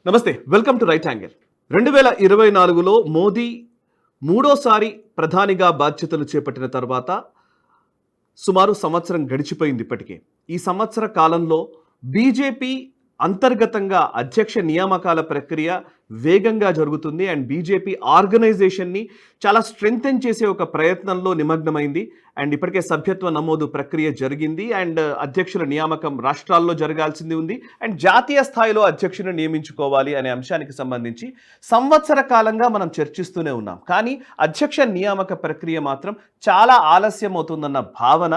నమస్తే, welcome to Right Angle. 2024లో మోదీ మూడోసారి ప్రధానిగా బాధ్యతలు చేపట్టిన తర్వాత సుమారు సంవత్సరం గడిచిపోయింది ఇప్పటికే. ఈ సంవత్సర కాలంలో బీజేపీ అంతర్గతంగా అధ్యక్ష నియామకాల ప్రక్రియ వేగంగా జరుగుతుంది అండ్ బీజేపీ ఆర్గనైజేషన్ని చాలా స్ట్రెంగ్తెన్ చేసే ఒక ప్రయత్నంలో నిమగ్నమైంది. అండ్ ఇప్పటికే సభ్యత్వ నమోదు ప్రక్రియ జరిగింది అండ్ అధ్యక్షుల నియామకం రాష్ట్రాల్లో జరగాల్సింది ఉంది అండ్ జాతీయ స్థాయిలో అధ్యక్షుని నియమించుకోవాలి అనే అంశానికి సంబంధించి సంవత్సర కాలంగా మనం చర్చిస్తూనే ఉన్నాం. కానీ అధ్యక్ష నియామక ప్రక్రియ మాత్రం చాలా ఆలస్యం అవుతుందన్న భావన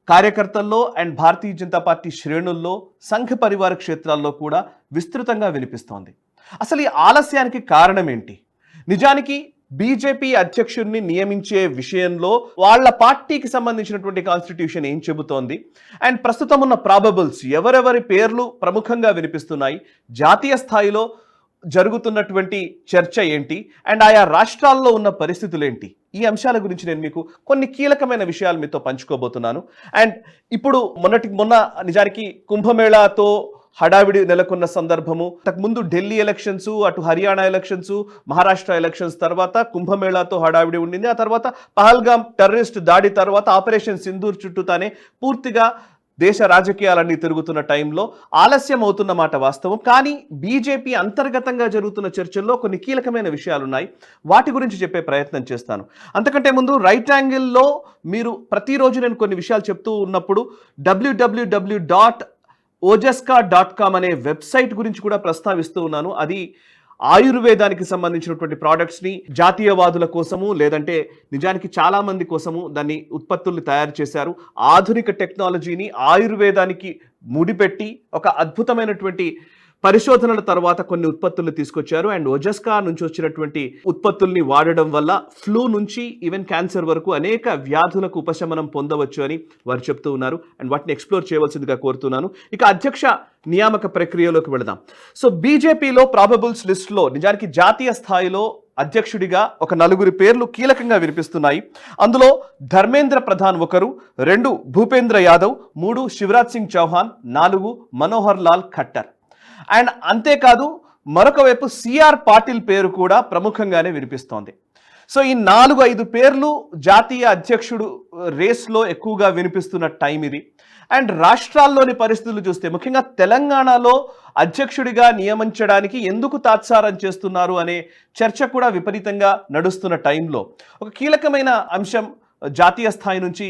కార్యకర్తల్లో అండ్ భారతీయ జనతా పార్టీ శ్రేణుల్లో సంఘ పరివార క్షేత్రాల్లో కూడా విస్తృతంగా వినిపిస్తోంది. అసలు ఈ ఆలస్యానికి కారణం ఏంటి? నిజానికి బీజేపీ అధ్యక్షుడిని నియమించే విషయంలో వాళ్ళ పార్టీకి సంబంధించినటువంటి కాన్స్టిట్యూషన్ ఏం చెబుతోంది అండ్ ప్రస్తుతం ఉన్న ప్రాబబుల్స్ ఎవరెవరి పేర్లు ప్రముఖంగా వినిపిస్తున్నాయి, జాతీయ స్థాయిలో జరుగుతున్నటువంటి చర్చ ఏంటి అండ్ ఆయా రాష్ట్రాల్లో ఉన్న పరిస్థితులు ఏంటి, ఈ అంశాల గురించి నేను మీకు కొన్ని కీలకమైన విషయాలు మీతో పంచుకోబోతున్నాను. అండ్ ఇప్పుడు మొన్న నిజానికి కుంభమేళాతో హడావిడి నెలకొన్న సందర్భము, ముందు ఢిల్లీ ఎలక్షన్స్, అటు హర్యానా ఎలక్షన్స్, మహారాష్ట్ర ఎలక్షన్స్ తర్వాత కుంభమేళాతో హడావిడి ఉండింది. ఆ తర్వాత పహల్గామ్ టెర్రరిస్ట్ దాడి తర్వాత ఆపరేషన్ సింధూర్ చుట్టూతానే పూర్తిగా దేశ రాజకీయాలన్నీ తిరుగుతున్న టైంలో ఆలస్యం అవుతున్న మాట వాస్తవం. కానీ బీజేపీ అంతర్గతంగా జరుగుతున్న చర్చల్లో కొన్ని కీలకమైన విషయాలున్నాయి, వాటి గురించి చెప్పే ప్రయత్నం చేస్తాను. అంతకంటే ముందు రైట్ యాంగిల్లో మీరు ప్రతిరోజు నేను కొన్ని విషయాలు చెప్తూ ఉన్నప్పుడు www.ojaska.com అనే వెబ్సైట్ గురించి కూడా ప్రస్తావిస్తూ ఉన్నాను. అది ఆయుర్వేదానికి సంబంధించినటువంటి ప్రోడక్ట్స్ని జాతీయవాదుల కోసము లేదంటే నిజానికి చాలామంది కోసము దాన్ని ఉత్పత్తుల్ని తయారు చేశారు. ఆధునిక టెక్నాలజీని ఆయుర్వేదానికి ముడిపెట్టి ఒక అద్భుతమైనటువంటి పరిశోధనల తర్వాత కొన్ని ఉత్పత్తులు తీసుకొచ్చారు అండ్ ఒజస్కా నుంచి వచ్చినటువంటి ఉత్పత్తుల్ని వాడడం వల్ల ఫ్లూ నుంచి ఈవెన్ క్యాన్సర్ వరకు అనేక వ్యాధులకు ఉపశమనం పొందవచ్చు అని వారు చెప్తూ ఉన్నారు అండ్ వాటిని ఎక్స్ప్లోర్ చేయవలసిందిగా కోరుతున్నాను. ఇక అధ్యక్ష నియామక ప్రక్రియలోకి వెళదాం. సో బీజేపీలో ప్రాబబుల్స్ లిస్టులో నిజానికి జాతీయ స్థాయిలో అధ్యక్షుడిగా ఒక 4 పేర్లు కీలకంగా వినిపిస్తున్నాయి. అందులో ధర్మేంద్ర ప్రధాన్ ఒకరు, 2 భూపేంద్ర యాదవ్, 3 శివరాజ్ సింగ్ చౌహాన్, 4 మనోహర్ లాల్ ఖట్టర్. అండ్ అంతేకాదు మరొక వైపు సిఆర్ పాటిల్ పేరు కూడా ప్రముఖంగానే వినిపిస్తోంది. సో ఈ 4-5 పేర్లు జాతీయ అధ్యక్షుడు రేస్లో ఎక్కువగా వినిపిస్తున్న టైం ఇది. అండ్ రాష్ట్రాల్లోని పరిస్థితులు చూస్తే ముఖ్యంగా తెలంగాణలో అధ్యక్షుడిగా నియమించడానికి ఎందుకు తాత్సారం చేస్తున్నారు అనే చర్చ కూడా విపరీతంగా నడుస్తున్న టైంలో ఒక కీలకమైన అంశం జాతీయ స్థాయి నుంచి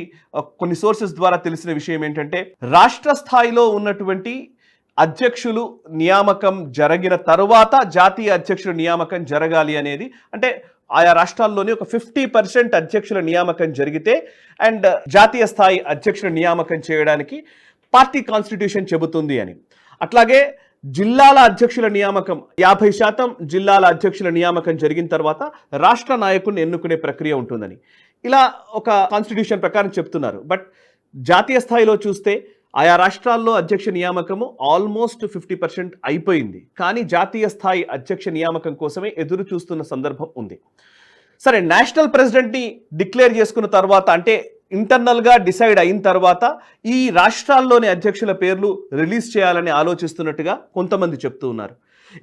కొన్ని సోర్సెస్ ద్వారా తెలిసిన విషయం ఏంటంటే, రాష్ట్ర స్థాయిలో ఉన్నటువంటి అధ్యక్షులు నియామకం జరిగిన తరువాత జాతీయ అధ్యక్షుల నియామకం జరగాలి అనేది, అంటే ఆయా రాష్ట్రాల్లోని ఒక 50% అధ్యక్షుల నియామకం జరిగితే అండ్ జాతీయ స్థాయి అధ్యక్షుల నియామకం చేయడానికి పార్టీ కాన్స్టిట్యూషన్ చెబుతుంది అని. అట్లాగే జిల్లాల అధ్యక్షుల నియామకం 50% జిల్లాల అధ్యక్షుల నియామకం జరిగిన తర్వాత రాష్ట్ర నాయకుడిని ఎన్నుకునే ప్రక్రియ ఉంటుందని ఇలా ఒక కాన్స్టిట్యూషన్ ప్రకారం చెప్తున్నారు. బట్ జాతీయ స్థాయిలో చూస్తే ఆయా రాష్ట్రాల్లో అధ్యక్ష నియామకము ఆల్మోస్ట్ 50% అయిపోయింది. కానీ జాతీయ స్థాయి అధ్యక్ష నియామకం కోసమే ఎదురు చూస్తున్న సందర్భం ఉంది. సరే, నేషనల్ ప్రెసిడెంట్ని డిక్లేర్ చేసుకున్న తర్వాత, అంటే ఇంటర్నల్గా డిసైడ్ అయిన తర్వాత ఈ రాష్ట్రాల్లోని అధ్యక్షుల పేర్లు రిలీజ్ చేయాలని ఆలోచిస్తున్నట్టుగా కొంతమంది చెప్తూ ఉన్నారు.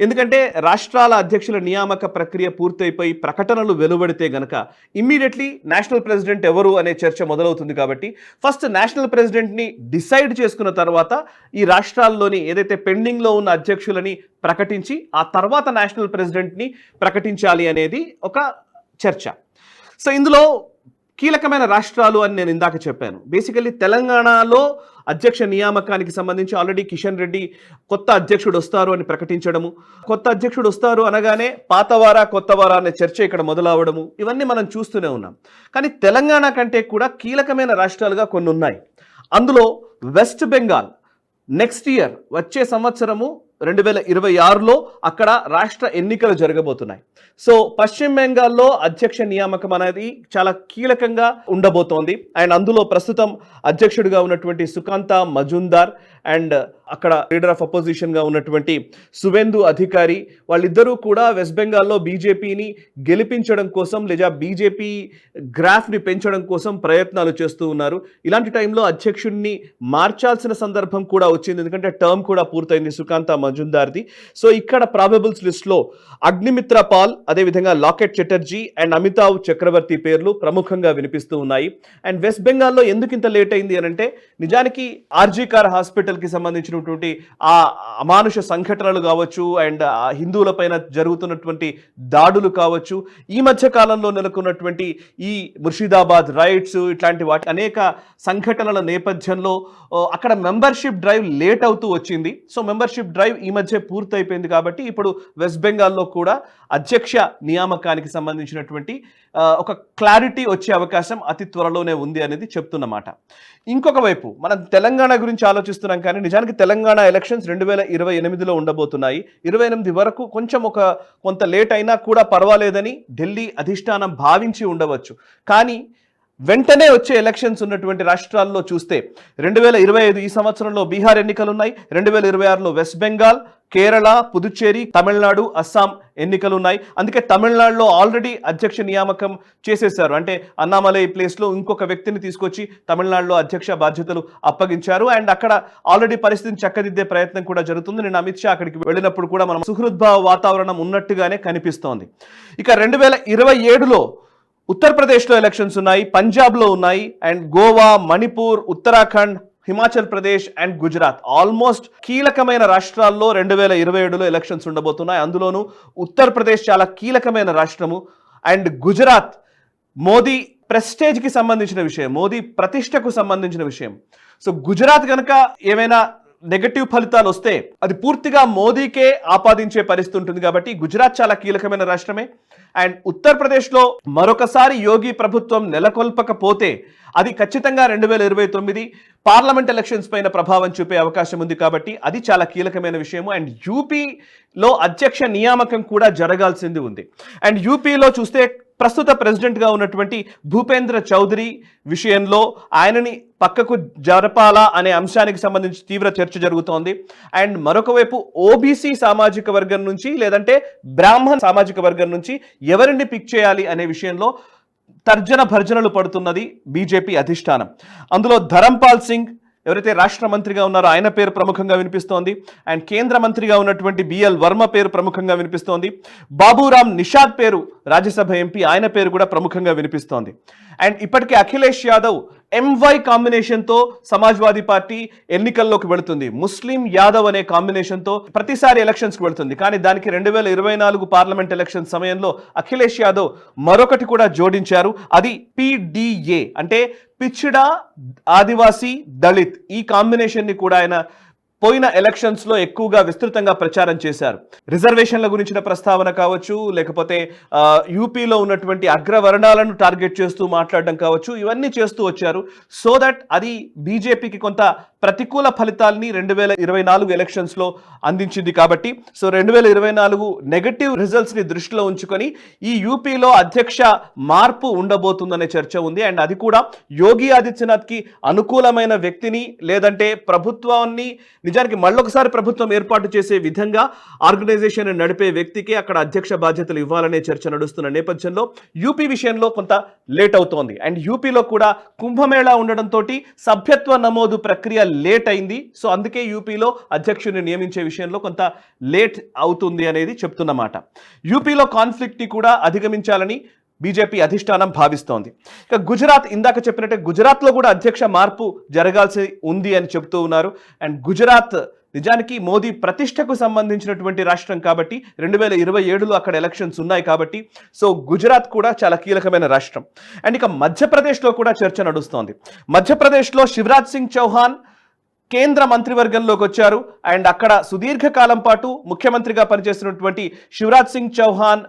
ఎందుకంటే రాష్ట్రాల అధ్యక్షుల నియామక ప్రక్రియ పూర్తయిపోయి ప్రకటనలు వెలువడితే గనక ఇమ్మీడియట్లీ నేషనల్ ప్రెసిడెంట్ ఎవరు అనే చర్చ మొదలవుతుంది. కాబట్టి ఫస్ట్ నేషనల్ ప్రెసిడెంట్ని డిసైడ్ చేసుకున్న తర్వాత ఈ రాష్ట్రాల్లోని ఏదైతే పెండింగ్లో ఉన్న అధ్యక్షులని ప్రకటించి ఆ తర్వాత నేషనల్ ప్రెసిడెంట్ని ప్రకటించాలి అనేది ఒక చర్చ. సో ఇందులో కీలకమైన రాష్ట్రాలు అని నేను ఇందాక చెప్పాను. బేసికల్లీ తెలంగాణలో అధ్యక్ష నియామకానికి సంబంధించి ఆల్రెడీ కిషన్ రెడ్డి కొత్త అధ్యక్షుడు వస్తారు అని ప్రకటించడము, కొత్త అధ్యక్షుడు వస్తారు అనగానే పాతవారా కొత్తవారా అనే చర్చ ఇక్కడ మొదలవడము, ఇవన్నీ మనం చూస్తూనే ఉన్నాం. కానీ తెలంగాణ కంటే కూడా కీలకమైన రాష్ట్రాలుగా కొన్ని ఉన్నాయి. అందులో వెస్ట్ బెంగాల్ నెక్స్ట్ ఇయర్ వచ్చే సంవత్సరము 2026లో అక్కడ రాష్ట్ర ఎన్నికలు జరగబోతున్నాయి. సో పశ్చిమ బెంగాల్లో అధ్యక్ష నియామకం అనేది చాలా కీలకంగా ఉండబోతోంది. అండ్ అందులో ప్రస్తుతం అధ్యక్షుడిగా ఉన్నటువంటి సుకాంత మజుందార్ అండ్ అక్కడ లీడర్ ఆఫ్ అపోజిషన్ గా ఉన్నటువంటి సువేందు అధికారి వాళ్ళిద్దరూ కూడా వెస్ట్ బెంగాల్లో బీజేపీని గెలిపించడం కోసం లేదా బీజేపీ గ్రాఫ్ ని పెంచడం కోసం ప్రయత్నాలు చేస్తూ ఉన్నారు. ఇలాంటి టైంలో అధ్యక్షుడిని మార్చాల్సిన సందర్భం కూడా వచ్చింది, ఎందుకంటే టర్మ్ కూడా పూర్తయింది సుకాంత మజుందార్ది. సో ఇక్కడ ప్రాబబుల్స్ లిస్ట్ లో అగ్నిమిత్ర పాల్, అదేవిధంగా లాకెట్ చటర్జీ అండ్ అమితావ్ చక్రవర్తి పేర్లు ప్రముఖంగా వినిపిస్తూ ఉన్నాయి. అండ్ వెస్ట్ బెంగాల్లో ఎందుకు ఇంత లేట్ అయింది అని అంటే, నిజానికి ఆర్జీ కార్ హాస్పిటల్ కి సంబంధించినటువంటి ఆ అమానుష సంఘటనలు కావచ్చు అండ్ హిందువుల పైన జరుగుతున్నటువంటి దాడులు కావచ్చు, ఈ మధ్య కాలంలో నెలకొన్నటువంటి ఈ ముర్షిదాబాద్ రైట్స్, ఇట్లాంటి వాటి అనేక సంఘటనల నేపథ్యంలో అక్కడ మెంబర్షిప్ డ్రైవ్ లేట్ అవుతూ వచ్చింది. సో మెంబర్షిప్ డ్రైవ్ ఈ మధ్య పూర్తయిపోయింది కాబట్టి ఇప్పుడు వెస్ట్ బెంగాల్లో కూడా అధ్యక్ష నియామకానికి సంబంధించినటువంటి ఒక క్లారిటీ వచ్చే అవకాశం అతి త్వరలోనే ఉంది అనేది చెప్తున్నమాట. ఇంకొక వైపు మనం తెలంగాణ గురించి ఆలోచిస్తున్నాం, కానీ నిజానికి తెలంగాణ ఎలక్షన్స్ 2028లో ఉండబోతున్నాయి. 28 వరకు కొంత లేట్ అయినా కూడా పర్వాలేదని ఢిల్లీ అధిష్టానం భావించి ఉండవచ్చు. కానీ వెంటనే వచ్చే ఎలక్షన్స్ ఉన్నటువంటి రాష్ట్రాల్లో చూస్తే 2025 ఈ సంవత్సరంలో బీహార్ ఎన్నికలున్నాయి, 2026లో వెస్ట్ బెంగాల్, కేరళ, పుదుచ్చేరి, తమిళనాడు, అస్సాం ఎన్నికలున్నాయి. అందుకే తమిళనాడులో ఆల్రెడీ అధ్యక్ష నియామకం చేసేశారు. అంటే అన్నామలై ప్లేస్లో ఇంకొక వ్యక్తిని తీసుకొచ్చి తమిళనాడులో అధ్యక్ష బాధ్యతలు అప్పగించారు. అండ్ అక్కడ ఆల్రెడీ పరిస్థితిని చక్కదిద్దే ప్రయత్నం కూడా జరుగుతుంది. నేను అమిత్ షా అక్కడికి వెళ్ళినప్పుడు కూడా మనం సుహృద్భావ వాతావరణం ఉన్నట్టుగానే కనిపిస్తోంది. ఇక 2027లో ఉత్తరప్రదేశ్లో ఎలక్షన్స్ ఉన్నాయి, పంజాబ్లో ఉన్నాయి, and Goa, Manipur, Uttarakhand, Himachal Pradesh and Gujarat almost కీలకమైన రాష్ట్రాల్లో 2027లో ఎలక్షన్స్ ఉండబోతున్నాయి. అందులోనూ ఉత్తరప్రదేశ్ చాలా కీలకమైన రాష్ట్రము అండ్ గుజరాత్ మోదీ ప్రెస్టేజ్కి సంబంధించిన విషయం, మోదీ ప్రతిష్టకు సంబంధించిన విషయం. సో గుజరాత్ కనుక ఏమైనా నెగటివ్ ఫలితాలు వస్తే అది పూర్తిగా మోదీకే ఆపాదించే పరిస్థితి ఉంటుంది. కాబట్టి గుజరాత్ చాలా కీలకమైన రాష్ట్రమే. అండ్ ఉత్తరప్రదేశ్లో మరొకసారి యోగి ప్రభుత్వం నెలకొల్పకపోతే అది ఖచ్చితంగా 2029 పార్లమెంట్ ఎలక్షన్స్ పైన ప్రభావం చూపే అవకాశం ఉంది. కాబట్టి అది చాలా కీలకమైన విషయము. అండ్ యూపీలో అధ్యక్ష నియామకం కూడా జరగాల్సింది ఉంది. అండ్ యూపీలో చూస్తే ప్రస్తుత ప్రెసిడెంట్గా ఉన్నటువంటి భూపేంద్ర చౌదరి విషయంలో ఆయనని పక్కకు జరపాలా అనే అంశానికి సంబంధించి తీవ్ర చర్చ జరుగుతోంది. అండ్ మరొక వైపు ఓబీసీ సామాజిక వర్గం నుంచి లేదంటే బ్రాహ్మణ్ సామాజిక వర్గం నుంచి ఎవరిని పిక్ చేయాలి అనే విషయంలో తర్జన భర్జనలు పడుతున్నది బీజేపీ అధిష్టానం. అందులో ధరంపాల్ సింగ్ ఎవరైతే రాష్ట్ర మంత్రిగా ఉన్నారో ఆయన పేరు ప్రముఖంగా వినిపిస్తోంది. అండ్ కేంద్ర మంత్రిగా ఉన్నటువంటి బిఎల్ వర్మ పేరు ప్రముఖంగా వినిపిస్తోంది. బాబురామ్ నిషాద్ పేరు రాజ్యసభ ఎంపీ, ఆయన పేరు కూడా ప్రముఖంగా వినిపిస్తోంది. అండ్ ఇప్పటికే అఖిలేష్ యాదవ్ ఎంవై కాంబినేషన్తో సమాజ్వాదీ పార్టీ ఎన్నికల్లోకి వెళుతుంది. ముస్లిం యాదవ్ అనే కాంబినేషన్తో ప్రతిసారి ఎలక్షన్స్కి వెళుతుంది. కానీ దానికి 2024 పార్లమెంట్ ఎలక్షన్ సమయంలో అఖిలేష్ యాదవ్ మరొకటి కూడా జోడించారు, అది పిడిఏ అంటే పిచ్చిడా ఆదివాసీ దళిత్. ఈ కాంబినేషన్ని కూడా ఆయన పోయిన ఎలక్షన్స్ లో ఎక్కువగా విస్తృతంగా ప్రచారం చేశారు. రిజర్వేషన్ల గురించిన ప్రస్తావన కావచ్చు, లేకపోతే యూపీలో ఉన్నటువంటి అగ్రవర్ణాలను టార్గెట్ చేస్తూ మాట్లాడడం కావచ్చు, ఇవన్నీ చేస్తూ వచ్చారు. సో దట్ అది బీజేపీకి కొంత ప్రతికూల ఫలితాల్ని 2024 ఎలక్షన్స్ లో అందించింది. కాబట్టి సో 2024 నెగటివ్ రిజల్ట్స్ ని దృష్టిలో ఉంచుకొని ఈ యూపీలో అధ్యక్ష మార్పు ఉండబోతుందనే చర్చ ఉంది. అండ్ అది కూడా యోగి ఆదిత్యనాథ్ కి అనుకూలమైన వ్యక్తిని లేదంటే ప్రభుత్వాన్ని నిజానికి మళ్ళొకసారి ప్రభుత్వం ఏర్పాటు చేసే విధంగా ఆర్గనైజేషన్ నడిపే వ్యక్తికి అక్కడ అధ్యక్ష బాధ్యతలు ఇవ్వాలనే చర్చ నడుస్తున్న నేపథ్యంలో యూపీ విషయంలో కొంత లేట్ అవుతోంది. అండ్ యూపీలో కూడా కుంభమేళా ఉండడంతో సభ్యత్వ నమోదు ప్రక్రియ లేట్ అయింది. సో అందుకే యూపీలో అధ్యక్షుడిని నియమించే విషయంలో కొంత లేట్ అవుతుంది అనేది చెప్తున్నమాట. యూపీలో కాన్ఫ్లిక్ట్ ని కూడా అధిగమించాలని బీజేపీ అధిష్టానం భావిస్తోంది. ఇక గుజరాత్, ఇందాక చెప్పినట్టే గుజరాత్లో కూడా అధ్యక్ష మార్పు జరగాల్సి ఉంది అని చెప్తూ ఉన్నారు. అండ్ గుజరాత్ నిజానికి మోదీ ప్రతిష్టకు సంబంధించినటువంటి రాష్ట్రం కాబట్టి 2027లో అక్కడ ఎలక్షన్స్ ఉన్నాయి కాబట్టి సో గుజరాత్ కూడా చాలా కీలకమైన రాష్ట్రం. అండ్ ఇక మధ్యప్రదేశ్లో కూడా చర్చ నడుస్తోంది. మధ్యప్రదేశ్లో శివరాజ్ సింగ్ చౌహాన్ కేంద్ర మంత్రివర్గంలోకి వచ్చారు. అండ్ అక్కడ సుదీర్ఘకాలం పాటు ముఖ్యమంత్రిగా పనిచేస్తున్నటువంటి శివరాజ్ సింగ్ చౌహాన్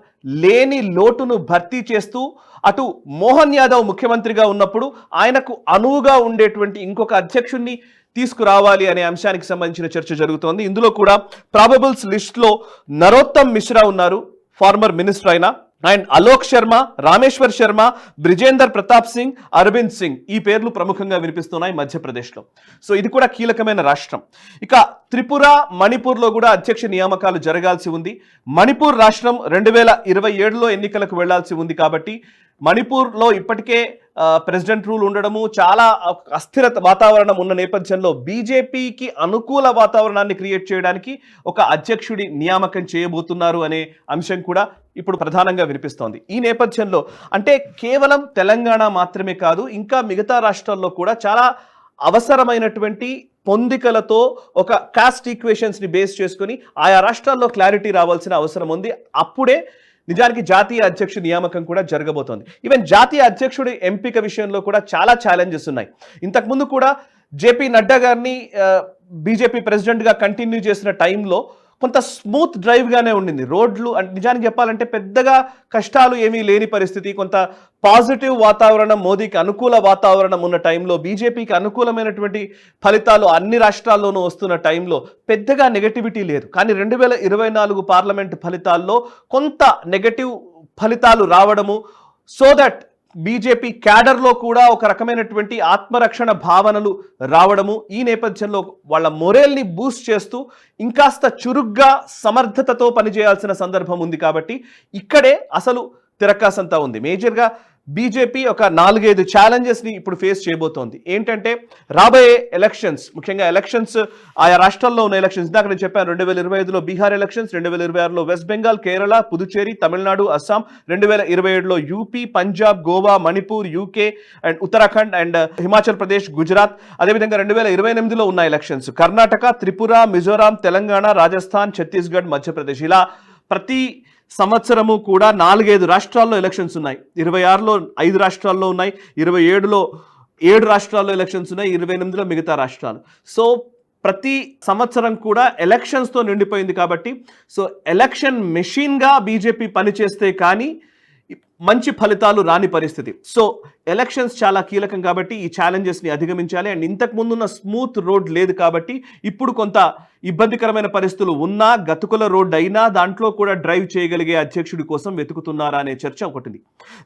లేని లోటును భర్తీ చేస్తూ అటు మోహన్ యాదవ్ ముఖ్యమంత్రిగా ఉన్నప్పుడు ఆయనకు అనువుగా ఉండేటువంటి ఇంకొక అధ్యక్షుడిని తీసుకురావాలి అనే అంశానికి సంబంధించిన చర్చ జరుగుతోంది. ఇందులో కూడా ప్రాబబుల్స్ లిస్ట్లో నరోత్తమ్ మిశ్రా ఉన్నారు, ఫార్మర్ మినిస్టర్ అయిన. అండ్ అలోక్ శర్మ, రామేశ్వర్ శర్మ, బ్రిజేందర్ ప్రతాప్ సింగ్, అరవింద్ సింగ్ ఈ పేర్లు ప్రముఖంగా వినిపిస్తున్నాయి మధ్యప్రదేశ్లో. సో ఇది కూడా కీలకమైన రాష్ట్రం. ఇక త్రిపుర, మణిపూర్లో కూడా అధ్యక్ష నియామకాలు జరగాల్సి ఉంది. మణిపూర్ రాష్ట్రం 2027లో ఎన్నికలకు వెళ్లాల్సి ఉంది కాబట్టి మణిపూర్లో ఇప్పటికే ప్రెసిడెంట్ రూల్ ఉండడము, చాలా అస్థిర వాతావరణం ఉన్న నేపథ్యంలో బీజేపీకి అనుకూల వాతావరణాన్ని క్రియేట్ చేయడానికి ఒక అధ్యక్షుడి నియామకం చేయబోతున్నారు అనే అంశం కూడా ఇప్పుడు ప్రధానంగా వినిపిస్తోంది. ఈ నేపథ్యంలో అంటే కేవలం తెలంగాణ మాత్రమే కాదు, ఇంకా మిగతా రాష్ట్రాల్లో కూడా చాలా అవసరమైనటువంటి పొందికలతో ఒక కాస్ట్ ఈక్వేషన్స్ ని బేస్ చేసుకుని ఆయా రాష్ట్రాల్లో క్లారిటీ రావాల్సిన అవసరం ఉంది. అప్పుడే నిజానికి జాతీయ అధ్యక్షుడి నియామకం కూడా జరగబోతోంది. ఈవెన్ జాతీయ అధ్యక్షుడి ఎంపిక విషయంలో కూడా చాలా ఛాలెంజెస్ ఉన్నాయి. ఇంతకుముందు కూడా జేపీ నడ్డా గారిని బీజేపీ ప్రెసిడెంట్గా కంటిన్యూ చేసిన టైంలో కొంత స్మూత్ డ్రైవ్గానే ఉండింది. రోడ్లు అంటే నిజానికి చెప్పాలంటే పెద్దగా కష్టాలు ఏమీ లేని పరిస్థితి, కొంత పాజిటివ్ వాతావరణం, మోదీకి అనుకూల వాతావరణం ఉన్న టైంలో, బీజేపీకి అనుకూలమైనటువంటి ఫలితాలు అన్ని రాష్ట్రాల్లోనూ వస్తున్న టైంలో పెద్దగా నెగటివిటీ లేదు. కానీ 2024 పార్లమెంట్ ఫలితాల్లో కొంత నెగటివ్ ఫలితాలు రావడము, సో దట్ బీజేపీ క్యాడర్లో కూడా ఒక రకమైనటువంటి ఆత్మరక్షణ భావనలు రావడము, ఈ నేపథ్యంలో వాళ్ళ మొరేల్ని బూస్ట్ చేస్తూ ఇంకాస్త చురుగ్గా సమర్థతతో పనిచేయాల్సిన సందర్భం ఉంది. కాబట్టి ఇక్కడే అసలు తిరక్కాసంతా ఉంది. మేజర్గా బీజేపీ ఒక 4-5 ఛాలెంజెస్ని ఇప్పుడు ఫేస్ చేయబోతోంది. ఏంటంటే రాబోయే ఎలక్షన్స్, ముఖ్యంగా ఎలక్షన్స్ ఆయా రాష్ట్రాల్లో ఉన్న ఎలక్షన్స్, ఇందాక నేను చెప్పాను 2025లో బీహార్ ఎలక్షన్స్, 2026లో వెస్ట్ బెంగాల్, కేరళ, పుదుచ్చేరి, తమిళనాడు, అస్సాం, 2027లో UP, Punjab, Goa, Manipur, UK and Uttarakhand and Himachal Pradesh, Gujarat. అదేవిధంగా 2028లో ఉన్న ఎలక్షన్స్ కర్ణాటక, త్రిపుర, మిజోరాం, తెలంగాణ, రాజస్థాన్, ఛత్తీస్గఢ్, మధ్యప్రదేశ్. ఇలా ప్రతి సంవత్సరము కూడా 4-5 రాష్ట్రాల్లో ఎలక్షన్స్ ఉన్నాయి. 26లో 5 రాష్ట్రాల్లో ఉన్నాయి, 27లో 7 రాష్ట్రాల్లో ఎలక్షన్స్ ఉన్నాయి, 28లో మిగతా రాష్ట్రాలు. సో ప్రతి సంవత్సరం కూడా ఎలక్షన్స్తో నిండిపోయింది. కాబట్టి సో ఎలక్షన్ మెషిన్గా బీజేపీ పనిచేస్తే కానీ మంచి ఫలితాలు రాని పరిస్థితి. సో ఎలక్షన్స్ చాలా కీలకం కాబట్టి ఈ ఛాలెంజెస్ని అధిగమించాలి. అండ్ ఇంతకు ముందున్న స్మూత్ రోడ్ లేదు కాబట్టి ఇప్పుడు కొంత ఇబ్బందికరమైన పరిస్థితులు ఉన్నా, గతుకుల రోడ్ అయినా దాంట్లో కూడా డ్రైవ్ చేయగలిగే అధ్యక్షుడి కోసం వెతుకుతున్నారా అనే చర్చ ఒకటిది.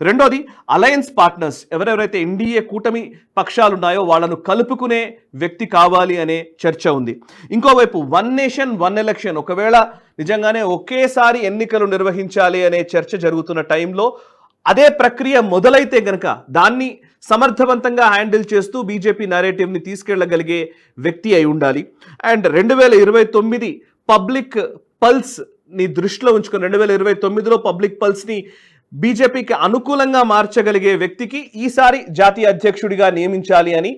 రెండోది అలయన్స్ పార్ట్నర్స్, ఎవరెవరైతే ఎన్డీఏ కూటమి పక్షాలు ఉన్నాయో వాళ్ళను కలుపుకునే వ్యక్తి కావాలి అనే చర్చ ఉంది. ఇంకోవైపు 1 నేషన్ 1 ఎలక్షన్, ఒకవేళ నిజంగానే ఒకేసారి ఎన్నికలు నిర్వహించాలి అనే చర్చ జరుగుతున్న టైంలో అదే ప్రక్రియ మొదలైతే గనక దాన్ని సమర్థవంతంగా హ్యాండిల్ చేస్తూ బీజేపీ నరేటివ్ని తీసుకెళ్లగలిగే వ్యక్తి అయి ఉండాలి. అండ్ 2029 పబ్లిక్ పల్స్ని దృష్టిలో ఉంచుకొని 2029లో పబ్లిక్ పల్స్ని బీజేపీకి అనుకూలంగా మార్చగలిగే వ్యక్తికి ఈసారి జాతీయ అధ్యక్షుడిగా నియమించాలి అని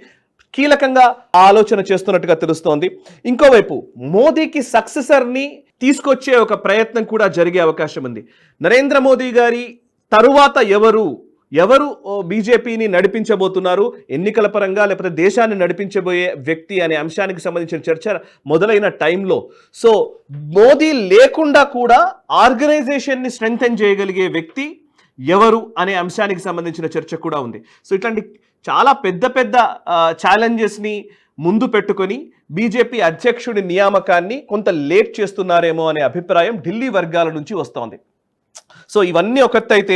కీలకంగా ఆలోచన చేస్తున్నట్టుగా తెలుస్తోంది. ఇంకోవైపు మోదీకి సక్సెసర్ని తీసుకొచ్చే ఒక ప్రయత్నం కూడా జరిగే అవకాశం ఉంది. నరేంద్ర మోదీ గారి తరువాత ఎవరు బీజేపీని నడిపించబోతున్నారు, ఎన్నికల పరంగా లేకపోతే దేశాన్ని నడిపించబోయే వ్యక్తి అనే అంశానికి సంబంధించిన చర్చ మొదలైన టైంలో సో మోదీ లేకుండా కూడా ఆర్గనైజేషన్ని స్ట్రెంగ్థెన్ చేయగలిగే వ్యక్తి ఎవరు అనే అంశానికి సంబంధించిన చర్చ కూడా ఉంది. సో ఇట్లాంటి చాలా పెద్ద పెద్ద ఛాలెంజెస్ని ముందు పెట్టుకొని బీజేపీ అధ్యక్షుడి నియామకాన్ని కొంత లేట్ చేస్తున్నారేమో అనే అభిప్రాయం ఢిల్లీ వర్గాల నుంచి వస్తోంది. సో ఇవన్నీ ఒకటైతే,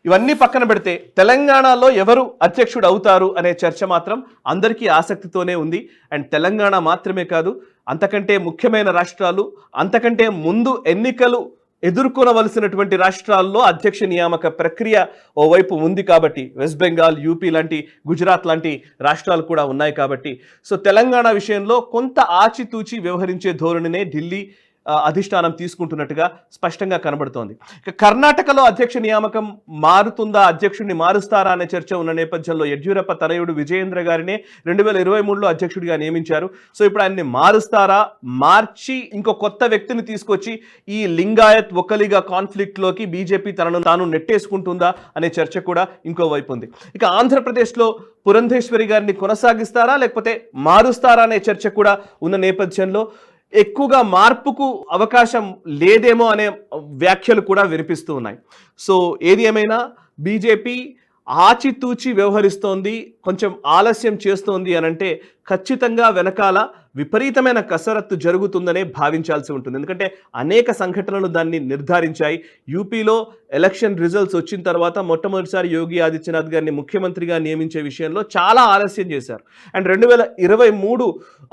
ఇవన్నీ పక్కన పెడితే తెలంగాణలో ఎవరు అధ్యక్షుడు అవుతారు అనే చర్చ మాత్రం అందరికీ ఆసక్తితోనే ఉంది. అండ్ తెలంగాణ మాత్రమే కాదు, అంతకంటే ముఖ్యమైన రాష్ట్రాలు, అంతకంటే ముందు ఎన్నికలు ఎదుర్కొనవలసినటువంటి రాష్ట్రాల్లో అధ్యక్ష నియామక ప్రక్రియ ఓవైపు ఉంది కాబట్టి, వెస్ట్ బెంగాల్, యూపీ లాంటి, గుజరాత్ లాంటి రాష్ట్రాలు కూడా ఉన్నాయి కాబట్టి సో తెలంగాణ విషయంలో కొంత ఆచితూచి వ్యవహరించే ధోరణినే ఢిల్లీ అధిష్టానం తీసుకుంటున్నట్టుగా స్పష్టంగా కనబడుతోంది. ఇక కర్ణాటకలో అధ్యక్ష నియామకం మారుతుందా, అధ్యక్షుడిని మారుస్తారా అనే చర్చ ఉన్న నేపథ్యంలో యడ్యూరప్ప తనయుడు విజయేంద్ర గారినే 2023లో అధ్యక్షుడిగా నియమించారు. సో ఇప్పుడు ఆయన్ని మారుస్తారా, మార్చి ఇంకో కొత్త వ్యక్తిని తీసుకొచ్చి ఈ లింగాయత్ ఒక్కలిగా కాన్ఫ్లిక్ట్లోకి బీజేపీ తనను తాను నెట్టేసుకుంటుందా అనే చర్చ కూడా ఇంకోవైపు ఉంది. ఇక ఆంధ్రప్రదేశ్లో పురంధేశ్వరి గారిని కొనసాగిస్తారా లేకపోతే మారుస్తారా అనే చర్చ కూడా ఉన్న నేపథ్యంలో ఎక్కువగా మార్పుకు అవకాశం లేదేమో అనే వ్యాఖ్యలు కూడా వినిపిస్తూ ఉన్నాయి. సో ఏది ఏమైనా బీజేపీ ఆచితూచి వ్యవహరిస్తోంది, కొంచెం ఆలస్యం చేస్తోంది అనంటే ఖచ్చితంగా వెనకాల విపరీతమైన కసరత్తు జరుగుతుందనే భావించాల్సి ఉంటుంది. ఎందుకంటే అనేక సంఘటనలు దాన్ని నిర్ధారించాయి. యూపీలో ఎలక్షన్ రిజల్ట్స్ వచ్చిన తర్వాత మొట్టమొదటిసారి యోగి ఆదిత్యనాథ్ గారిని ముఖ్యమంత్రిగా నియమించే విషయంలో చాలా ఆలస్యం చేశారు. అండ్ 2023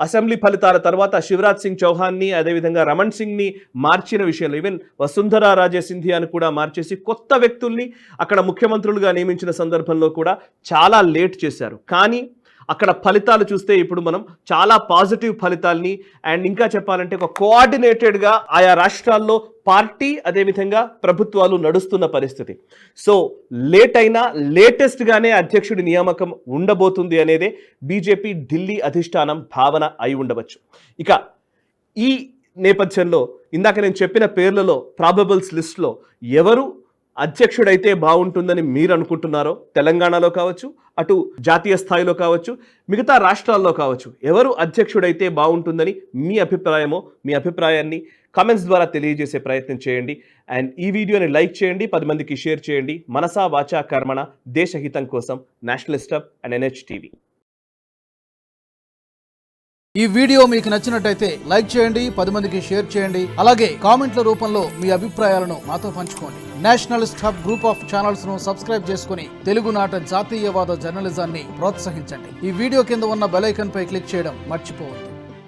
అసెంబ్లీ ఫలితాల తర్వాత శివరాజ్ సింగ్ చౌహాన్ని, అదేవిధంగా రమణ్ సింగ్ని మార్చిన విషయంలో, ఈవెన్ వసుంధరా రాజే సింధియాను కూడా మార్చేసి కొత్త వ్యక్తుల్ని అక్కడ ముఖ్యమంత్రులుగా నియమించిన సందర్భంలో కూడా చాలా లేట్ చేశారు. కానీ అక్కడ ఫలితాలు చూస్తే ఇప్పుడు మనం చాలా పాజిటివ్ ఫలితాల్ని, అండ్ ఇంకా చెప్పాలంటే ఒక కోఆర్డినేటెడ్గా ఆయా రాష్ట్రాల్లో పార్టీ అదేవిధంగా ప్రభుత్వాలు నడుస్తున్న పరిస్థితి. సో లేట్ అయినా లేటెస్ట్గానే అధ్యక్షుడి నియామకం ఉండబోతుంది అనేదే బీజేపీ ఢిల్లీ అధిష్టానం భావన అయి ఉండవచ్చు. ఇక ఈ నేపథ్యంలో ఇందాక నేను చెప్పిన పేర్లలో ప్రాబబుల్స్ లిస్ట్లో ఎవరు అధ్యక్షుడైతే బాగుంటుందని మీరు అనుకుంటున్నారో, తెలంగాణలో కావచ్చు, అటు జాతీయ స్థాయిలో కావచ్చు, మిగతా రాష్ట్రాల్లో కావచ్చు, ఎవరు అధ్యక్షుడైతే బాగుంటుందని మీ అభిప్రాయాన్ని కామెంట్స్ ద్వారా తెలియజేసే ప్రయత్నం చేయండి. అండ్ ఈ వీడియోని లైక్ చేయండి, 10 మందికి షేర్ చేయండి. మనసా వాచా కర్మణ, దేశహితం కోసం, Nationalist hub and NH TV. ఈ వీడియో మీకు నచ్చినట్టయితే లైక్ చేయండి, 10 మందికి షేర్ చేయండి. అలాగే కామెంట్ల రూపంలో మీ అభిప్రాయాలను మాతో పంచుకోండి. Nationalist hub group of channels ను సబ్స్క్రైబ్ చేసుకుని తెలుగునాట జాతీయవాద జర్నలిజాన్ని ప్రోత్సహించండి. ఈ వీడియో కింద ఉన్న బెల్ ఐకాన్ పై క్లిక్ చేయడం మర్చిపోవద్దు.